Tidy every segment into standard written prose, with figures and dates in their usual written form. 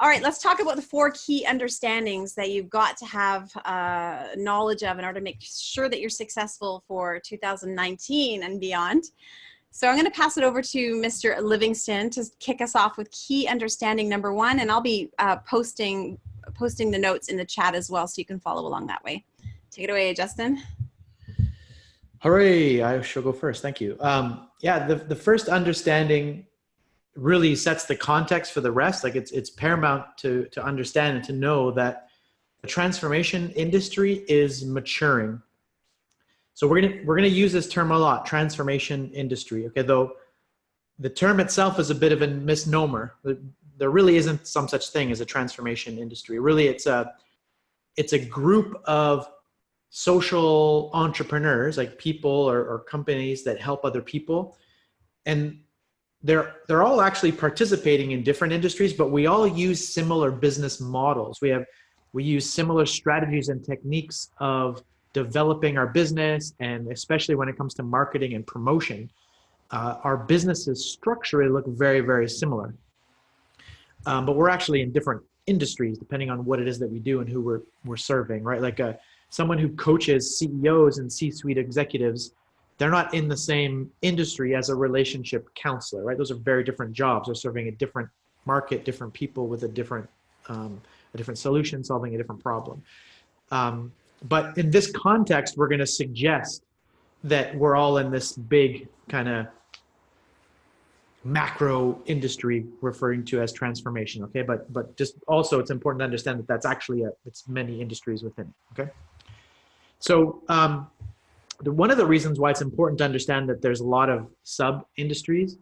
All right, let's talk about the 4 key understandings that you've got to have knowledge of in order to make sure that you're successful for 2019 and beyond. So I'm going to pass it over to Mr. Livingston to kick us off with key understanding number 1, and I'll be posting the notes in the chat as well, so you can follow along that way. Take it away, Justin. Hooray, I shall go first. Thank you. Yeah, the first understanding really sets the context for the rest. Like it's paramount to understand and to know that the transformation industry is maturing. So we're gonna use this term a lot, transformation industry. Okay, though the term itself is a bit of a misnomer. There really isn't some such thing as a transformation industry. Really, it's a group of social entrepreneurs, like people or companies that help other people, and they're all actually participating in different industries, but we all use similar business models. We use similar strategies and techniques of developing our business, and especially when it comes to marketing and promotion, our businesses structurally look very, very similar. But we're actually in different industries depending on what it is that we do and who we're serving, right? Like someone who coaches CEOs and C-suite executives, they're not in the same industry as a relationship counselor, right? Those are very different jobs. They're serving a different market, different people with a different solution, solving a different problem. But in this context, we're going to suggest that we're all in this big kind of macro industry referring to as transformation, okay? But just also it's important to understand that that's actually it's many industries within it, okay? So one of the reasons why it's important to understand that there's a lot of sub-industries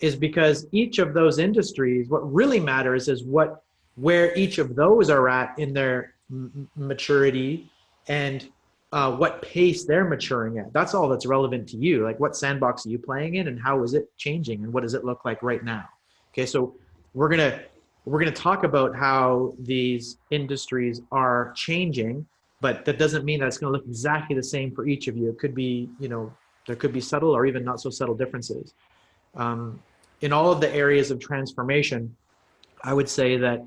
is because each of those industries, what really matters is where each of those are at in their maturity and what pace they're maturing at. That's all that's relevant to you. Like what sandbox are you playing in and how is it changing and what does it look like right now? Okay, so we're gonna talk about how these industries are changing, but that doesn't mean that it's gonna look exactly the same for each of you. It could be, there could be subtle or even not so subtle differences. In all of the areas of transformation, I would say that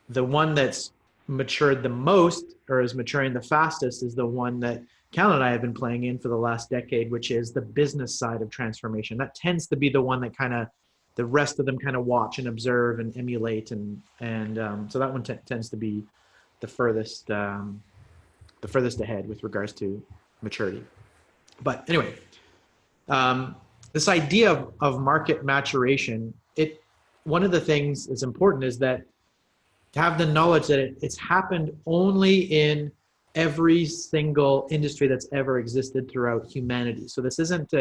the one that's matured the most or is maturing the fastest is the one that Cal and I have been playing in for the last decade, which is the business side of transformation. That tends to be the one that the rest of them kind of watch and observe and emulate, and so that one tends to be the furthest ahead with regards to maturity. But anyway, this idea of market maturation, one of the things that's important is that to have the knowledge that it's happened only in every single industry that's ever existed throughout humanity. So this isn't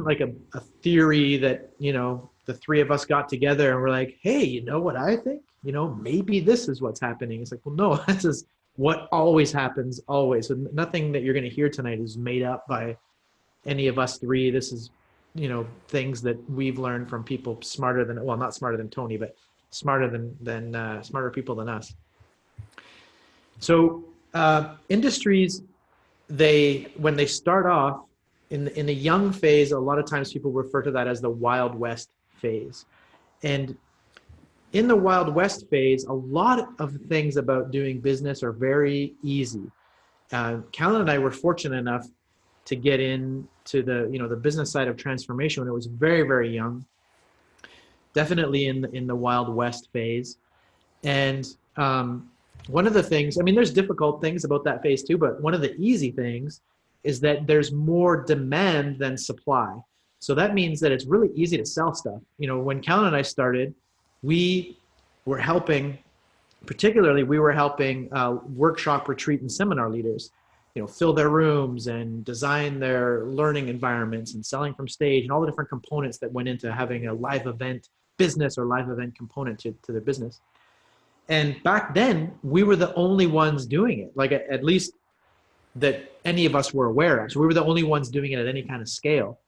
like a theory that, the three of us got together and we're like, hey, you know what I think? Maybe this is what's happening. It's like, well, no, this is what always happens, always. So nothing that you're going to hear tonight is made up by any of us three. This is, things that we've learned from people smarter than, well, not smarter than Tony, but smarter than smarter people than us. So industries, when they start off in the young phase, a lot of times people refer to that as the Wild West phase. And in the Wild West phase, a lot of things about doing business are very easy. Callan and I were fortunate enough to get into the business side of transformation when it was very, very young. Definitely in the Wild West phase. And one of the things, there's difficult things about that phase too, but one of the easy things is that there's more demand than supply. So that means that it's really easy to sell stuff. When Callan and I started, we were helping workshop, retreat, and seminar leaders, fill their rooms and design their learning environments and selling from stage and all the different components that went into having a live event business or live event component to their business. And back then, we were the only ones doing it, like at least that any of us were aware of. So we were the only ones doing it at any kind of scale.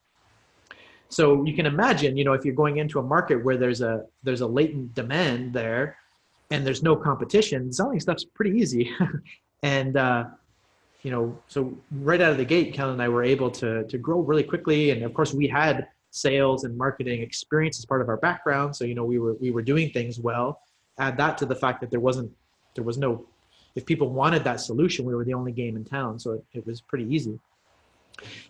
So you can imagine, if you're going into a market where there's a latent demand there and there's no competition, selling stuff's pretty easy. And so right out of the gate, Cal and I were able to grow really quickly. And of course we had sales and marketing experience as part of our background. So, we were doing things well. Add that to the fact that there was no, if people wanted that solution, we were the only game in town. So it was pretty easy.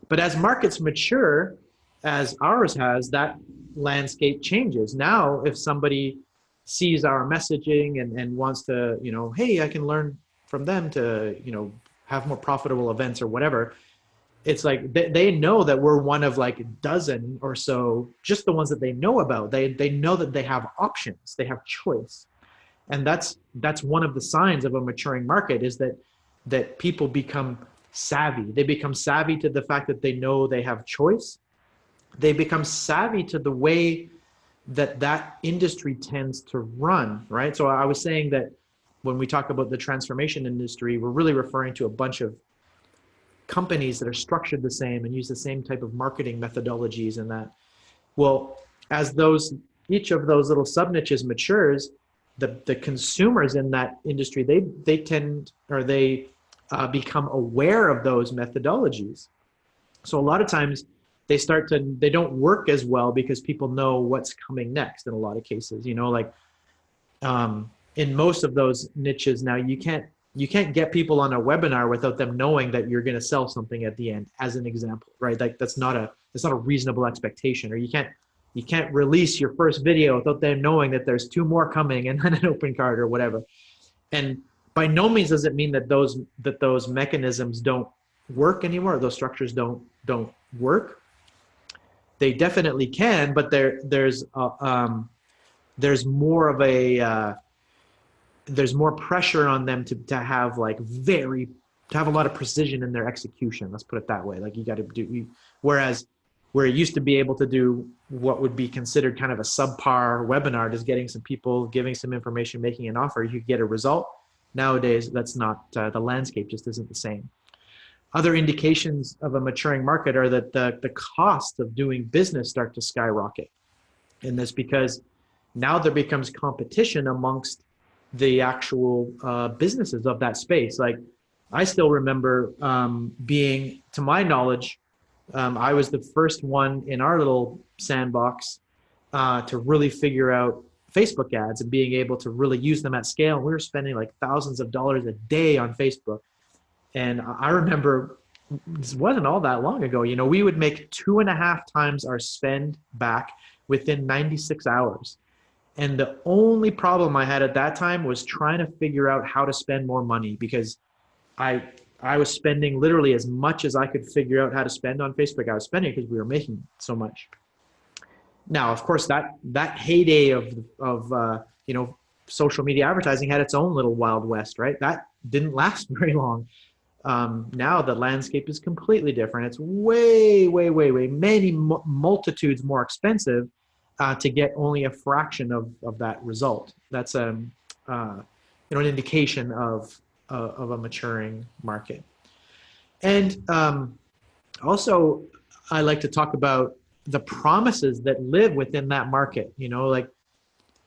But as markets mature, as ours has, that landscape changes. Now, if somebody sees our messaging and wants to, hey, I can learn from them to, have more profitable events or whatever, it's like they know that we're one of like a dozen or so, just the ones that they know about. They know that they have options, they have choice. And that's one of the signs of a maturing market, is that people become savvy. They become savvy to the fact that they know they have choice. They become savvy to the way that industry tends to run, right? So I was saying that when we talk about the transformation industry, we're really referring to a bunch of companies that are structured the same and use the same type of marketing methodologies and that. Well, as each of those little sub niches matures, the consumers in that industry, they tend, or they become aware of those methodologies. So a lot of times they don't work as well because people know what's coming next in a lot of cases. In most of those niches now, you can't get people on a webinar without them knowing that you're going to sell something at the end, as an example, right? Like that's not a reasonable expectation. Or you can't release your first video without them knowing that there's 2 more coming and then an open card or whatever. And by no means does it mean that those mechanisms don't work anymore. Those structures don't work. They definitely can, but there's more of a there's more pressure on them to have a lot of precision in their execution. Let's put it that way. Like you got to do, whereas where it used to be able to do what would be considered kind of a subpar webinar, just getting some people, giving some information, making an offer, you get a result. Nowadays, that's not, the landscape just isn't the same. Other indications of a maturing market are that the cost of doing business start to skyrocket. And this because now there becomes competition amongst the actual businesses of that space. Like I still remember being, to my knowledge, I was the first one in our little sandbox to really figure out Facebook ads and being able to really use them at scale. We were spending like thousands of dollars a day on Facebook. And I remember, this wasn't all that long ago, we would make 2.5 times our spend back within 96 hours. And the only problem I had at that time was trying to figure out how to spend more money, because I was spending literally as much as I could figure out how to spend on Facebook. I was spending because we were making so much. Now, of course, that heyday of social media advertising had its own little Wild West, right? That didn't last very long. Now the landscape is completely different. It's way, many multitudes more expensive to get only a fraction of that result. That's an indication of a maturing market. And also, I like to talk about the promises that live within that market. Like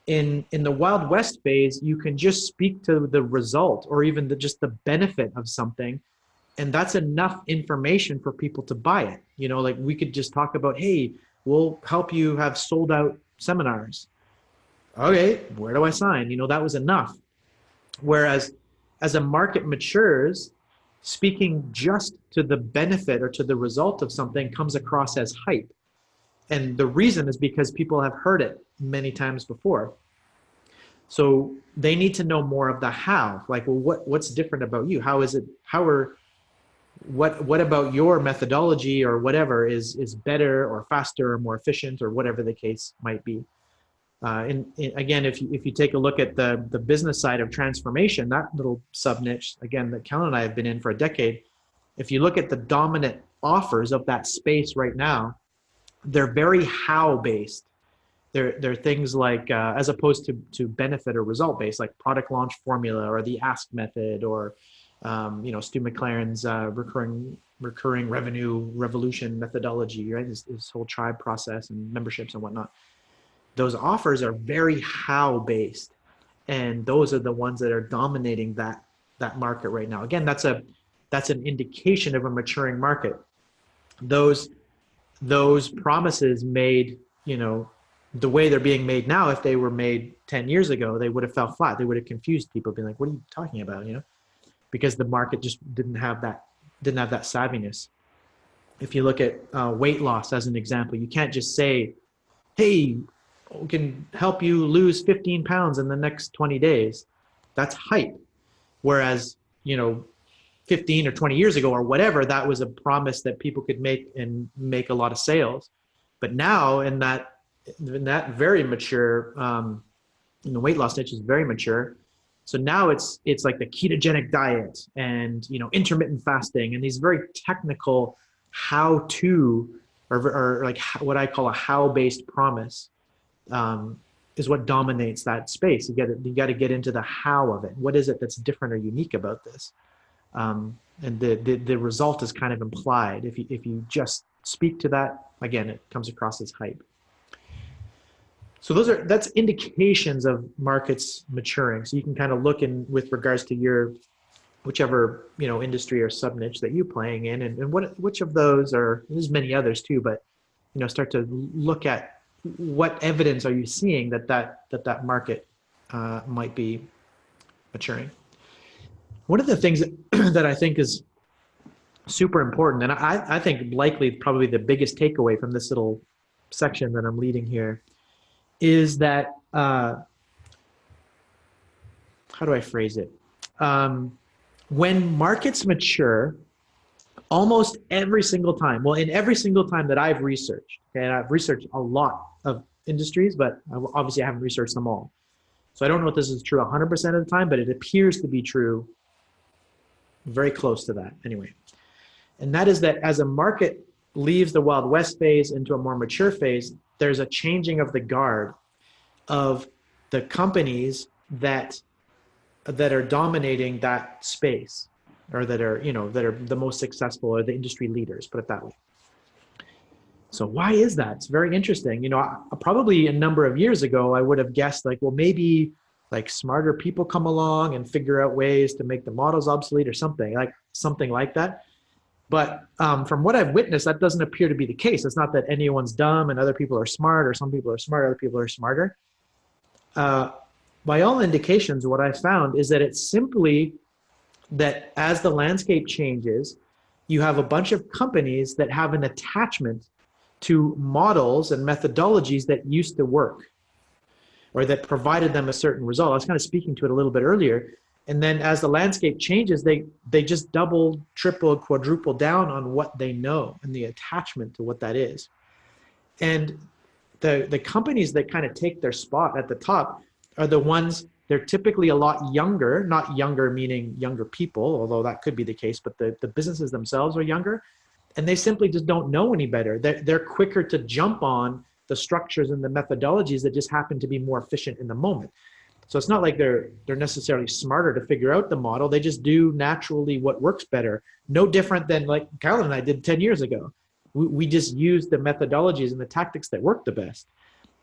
in the Wild West phase, you can just speak to the result or even just the benefit of something, and that's enough information for people to buy it. Like we could just talk about, hey, we'll help you have sold out seminars. Okay, where do I sign? That was enough. Whereas as a market matures, speaking just to the benefit or to the result of something comes across as hype. And the reason is because people have heard it many times before. So they need to know more of the how. Like, well, what's different about you? What about your methodology or whatever is better or faster or more efficient or whatever the case might be. Again, if you take a look at the business side of transformation, that little sub niche, again, that Cal and I have been in for a decade, if you look at the dominant offers of that space right now, they're very how based. They're things like, as opposed to benefit or result based, like product launch formula or the ask method, or Stu McLaren's recurring revenue revolution methodology, right? This whole tribe process and memberships and whatnot. Those offers are very how based, and those are the ones that are dominating that market right now. Again, that's an indication of a maturing market. Those those promises made, you know, the way they're being made now, if they were made 10 years ago, they would have fell flat. They would have confused people, being like, what are you talking about? You know, because the market just didn't have that savviness. If you look at weight loss as an example, you can't just say, hey, we can help you lose 15 pounds in the next 20 days. That's hype. Whereas, you know, 15 or 20 years ago or whatever, that was a promise that people could make and make a lot of sales. But now in that very mature, the weight loss niche is very mature. So now it's like the ketogenic diet and, you know, intermittent fasting and these very technical how to, or like what I call a how based promise, is what dominates that space. You got to get into the how of it. What is it that's different or unique about this? And the result is kind of implied. If you just speak to that, again, it comes across as hype. So that's indications of markets maturing. So you can kind of look in with regards to your whichever, you know, industry or sub niche that you're playing in, and which of those, or there's many others too, but, you know, start to look at what evidence are you seeing that market might be maturing. One of the things that I think is super important, and I think likely probably the biggest takeaway from this little section that I'm leading here, is that, how do I phrase it? When markets mature, almost every single time, well, in every single time that I've researched, okay, and I've researched a lot of industries, but obviously I haven't researched them all. So I don't know if this is true 100% of the time, but it appears to be true very close to that anyway. And that is that as a market leaves the Wild West phase into a more mature phase, there's a changing of the guard of the companies that are dominating that space, or that are, you know, that are the most successful, or the industry leaders, put it that way. So why is that? It's very interesting. You know, probably a number of years ago, I would have guessed like, well, maybe like smarter people come along and figure out ways to make the models obsolete or something like that. But from what I've witnessed, that doesn't appear to be the case. It's not that anyone's dumb and other people are smart, or some people are smart, other people are smarter. By all indications, what I found is that it's simply that as the landscape changes, you have a bunch of companies that have an attachment to models and methodologies that used to work, or that provided them a certain result. I was kind of speaking to it a little bit earlier. And then as the landscape changes, they just double, triple, quadruple down on what they know and the attachment to what that is. And the companies that kind of take their spot at the top are the ones, they're typically a lot younger, not younger meaning younger people, although that could be the case, but the businesses themselves are younger, and they simply just don't know any better. They're quicker to jump on the structures and the methodologies that just happen to be more efficient in the moment. So it's not like they're necessarily smarter to figure out the model. They just do naturally what works better. No different than like Carolyn and I did 10 years ago. We just used the methodologies and the tactics that work the best.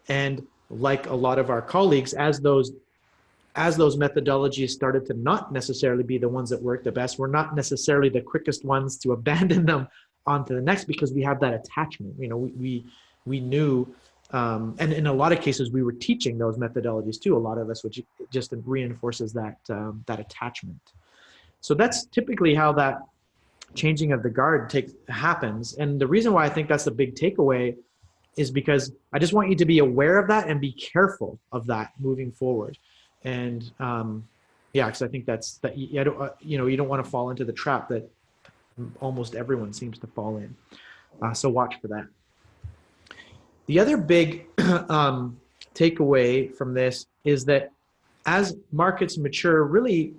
And like a lot of our colleagues, as those methodologies started to not necessarily be the ones that work the best, we're not necessarily the quickest ones to abandon them onto the next, because we have that attachment. You know, we knew, and in a lot of cases we were teaching those methodologies too, a lot of us, which just reinforces that attachment. So that's typically how that changing of the guard happens. And the reason why I think that's the big takeaway is because I just want you to be aware of that and be careful of that moving forward. And because I think you don't want to fall into the trap that almost everyone seems to fall in. So watch for that. The other big takeaway from this is that as markets mature, really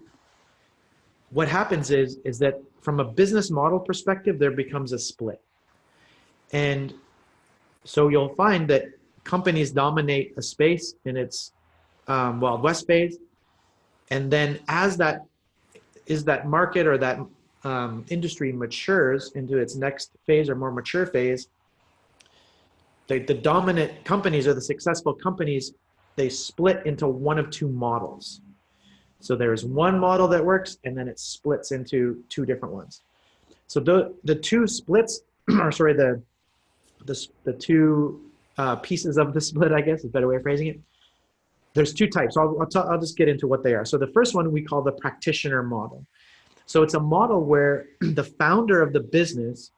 what happens is that from a business model perspective, there becomes a split. And so you'll find that companies dominate a space in its Wild West phase. And then as that market or that industry matures into its next phase or more mature phase, the dominant companies or the successful companies, they split into one of two models. So there's one model that works, and then it splits into two different ones. So the two splits, or sorry, the two pieces of the split, I guess is a better way of phrasing it. There's two types. I'll just get into what they are. So the first one we call the practitioner model. So it's a model where the founder of the business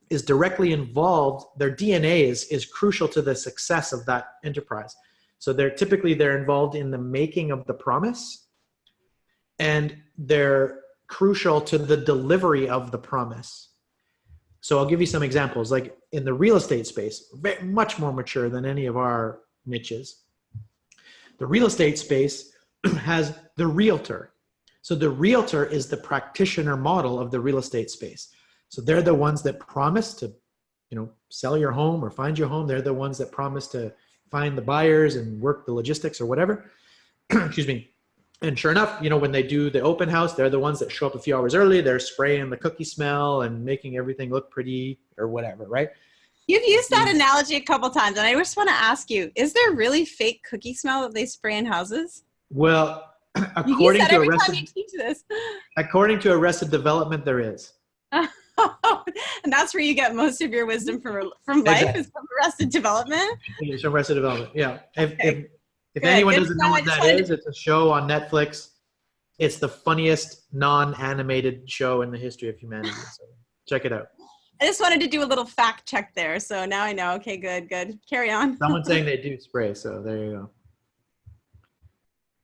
is directly involved. Their DNA is crucial to the success of that enterprise. So they're involved in the making of the promise, and they're crucial to the delivery of the promise. So I'll give you some examples. Like in the real estate space, much more mature than any of our niches. The real estate space has the realtor. So the realtor is the practitioner model of the real estate space. So they're the ones that promise to, sell your home or find your home. They're the ones that promise to find the buyers and work the logistics or whatever. Excuse me. And sure enough, when they do the open house, they're the ones that show up a few hours early. They're spraying the cookie smell and making everything look pretty or whatever, right? You've used that analogy a couple times, and I just want to ask you, is there really fake cookie smell that they spray in houses? Well, according to Arrested Development, there is. And that's where you get most of your wisdom from life, exactly. Is from Arrested Development? It's from Arrested Development, yeah. If anyone doesn't know what that is, it's a show on Netflix. It's the funniest non-animated show in the history of humanity. So check it out. I just wanted to do a little fact check there. So now I know. Okay, good. Carry on. Someone's saying they do spray, so there you go.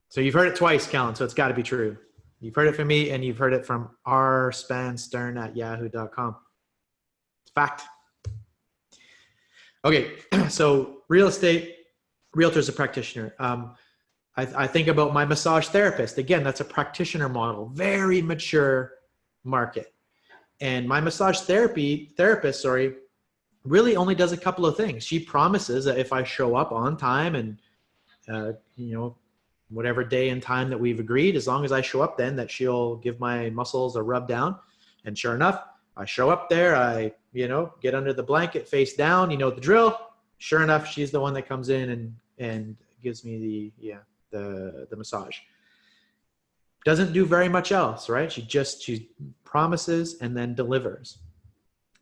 So you've heard it twice, Kellen, so it's got to be true. You've heard it from me, and you've heard it from rspanstern@yahoo.com. It's fact. Okay, so real estate, realtor's a practitioner. I think about my massage therapist. Again, that's a practitioner model, very mature market. And my massage therapist, really only does a couple of things. She promises that if I show up on time and, whatever day and time that we've agreed, as long as I show up then, that she'll give my muscles a rub down. And sure enough, I show up there, I, get under the blanket face down, the drill. Sure enough, she's the one that comes in and gives me the massage. Doesn't do very much else, right? She promises and then delivers.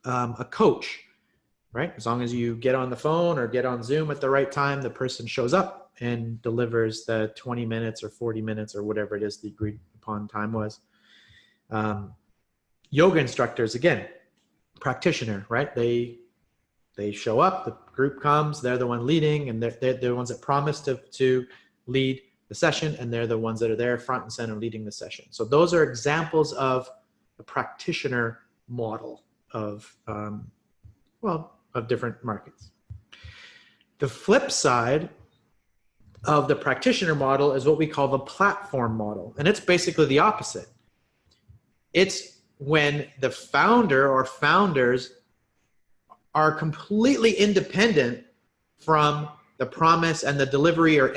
A coach, right? As long as you get on the phone or get on Zoom at the right time, the person shows up and delivers the 20 minutes or 40 minutes or whatever it is the agreed upon time was. Yoga instructors, again, practitioner, right? They show up, the group comes, they're the one leading, and they're the ones that promise to lead the session, and they're the ones that are there front and center leading the session. So those are examples of a practitioner model of different markets. The flip side of the practitioner model is what we call the platform model. And it's basically the opposite. It's when the founder or founders are completely independent from the promise and the delivery or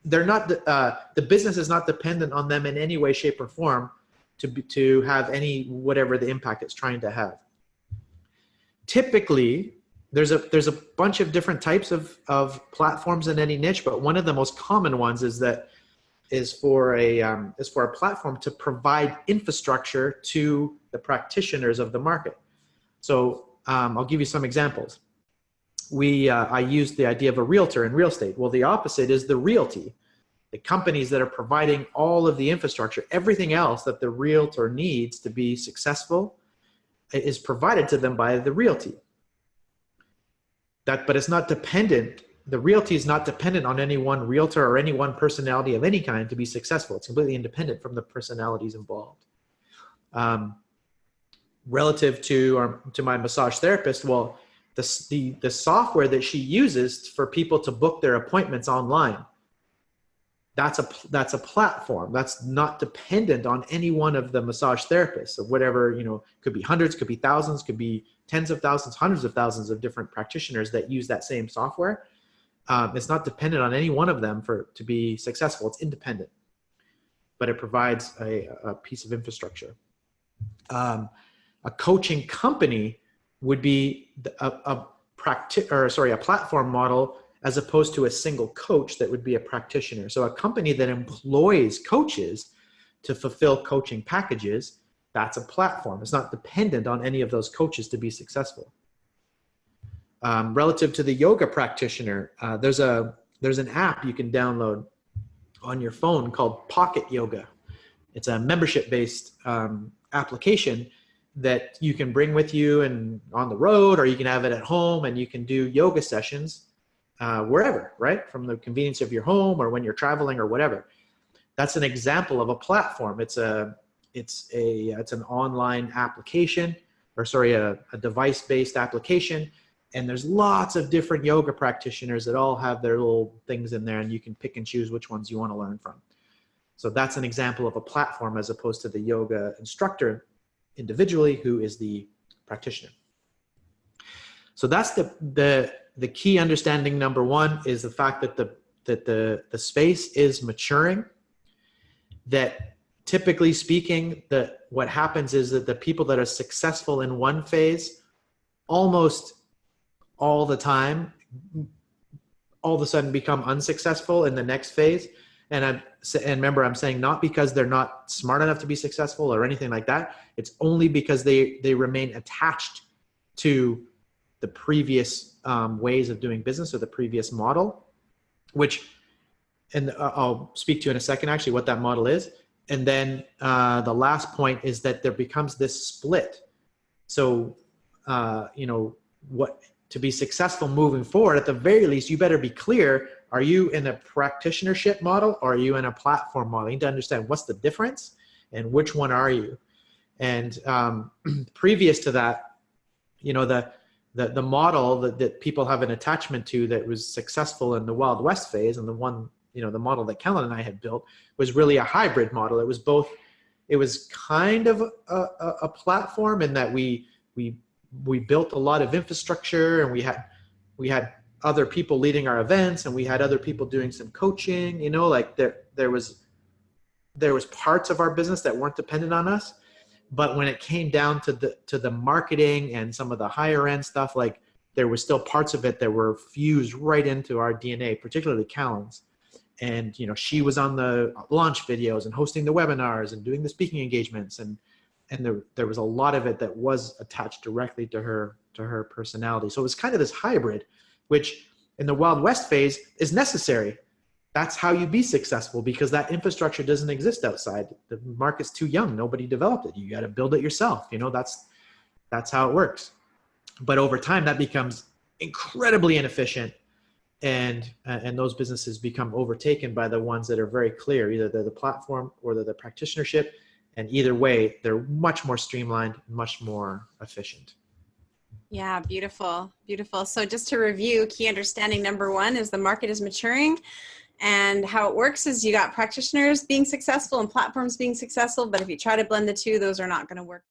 they're not, the business is not dependent on them in any way, shape, or form to have whatever the impact it's trying to have. Typically, there's a bunch of different types of platforms in any niche, but one of the most common ones is for a platform to provide infrastructure to the practitioners of the market. So I'll give you some examples. I used the idea of a realtor in real estate. Well, the opposite is the realty. The companies that are providing all of the infrastructure, everything else that the realtor needs to be successful is provided to them by the realty. But it's not dependent. The realty is not dependent on any one realtor or any one personality of any kind to be successful. It's completely independent from the personalities involved. Relative to my massage therapist, well, the software that she uses for people to book their appointments online, that's a platform. That's not dependent on any one of the massage therapists or whatever, could be hundreds, could be thousands, could be tens of thousands, hundreds of thousands of different practitioners that use that same software. It's not dependent on any one of them to be successful. It's independent, but it provides a piece of infrastructure. A coaching company would be a platform model as opposed to a single coach that would be a practitioner. So a company that employs coaches to fulfill coaching packages, that's a platform. It's not dependent on any of those coaches to be successful. Relative to the yoga practitioner, there's an app you can download on your phone called Pocket Yoga. It's a membership-based application that you can bring with you and on the road, or you can have it at home, and you can do yoga sessions wherever, right? From the convenience of your home or when you're traveling or whatever. That's an example of a platform. It's an online application, or sorry, a device-based application. And there's lots of different yoga practitioners that all have their little things in there, and you can pick and choose which ones you want to learn from. So that's an example of a platform as opposed to the yoga instructor individually, who is the practitioner. So that's the key understanding. Number one is the fact that the space is maturing. That typically speaking, what happens is that the people that are successful in one phase, almost all the time, all of a sudden become unsuccessful in the next phase. And remember, I'm saying not because they're not smart enough to be successful or anything like that. It's only because they remain attached to the previous ways of doing business, or the previous model, which, and I'll speak to in a second actually what that model is. And then the last point is that there becomes this split. So, to be successful moving forward, at the very least, you better be clear. Are you in a practitionership model, or are you in a platform model? You need to understand what's the difference and which one are you. And previous to that, the model that people have an attachment to that was successful in the Wild West phase, and the one, the model that Kellen and I had built, was really a hybrid model. It was both. It was kind of a platform in that we built a lot of infrastructure, and we had other people leading our events, and we had other people doing some coaching, like there was parts of our business that weren't dependent on us. But when it came down to the marketing and some of the higher end stuff, like there was still parts of it that were fused right into our DNA, particularly Callan's. And, she was on the launch videos and hosting the webinars and doing the speaking engagements, and there was a lot of it that was attached directly to her personality. So it was kind of this hybrid, which in the Wild West phase is necessary. That's how you be successful, because that infrastructure doesn't exist outside. The market's too young. Nobody developed it. You got to build it yourself. That's how it works. But over time, that becomes incredibly inefficient, and those businesses become overtaken by the ones that are very clear. Either they're the platform or they're the practitionership. And either way, they're much more streamlined, much more efficient. Yeah, beautiful, beautiful. So just to review, key understanding number one is the market is maturing, and how it works is you got practitioners being successful and platforms being successful, but if you try to blend the two, those are not going to work.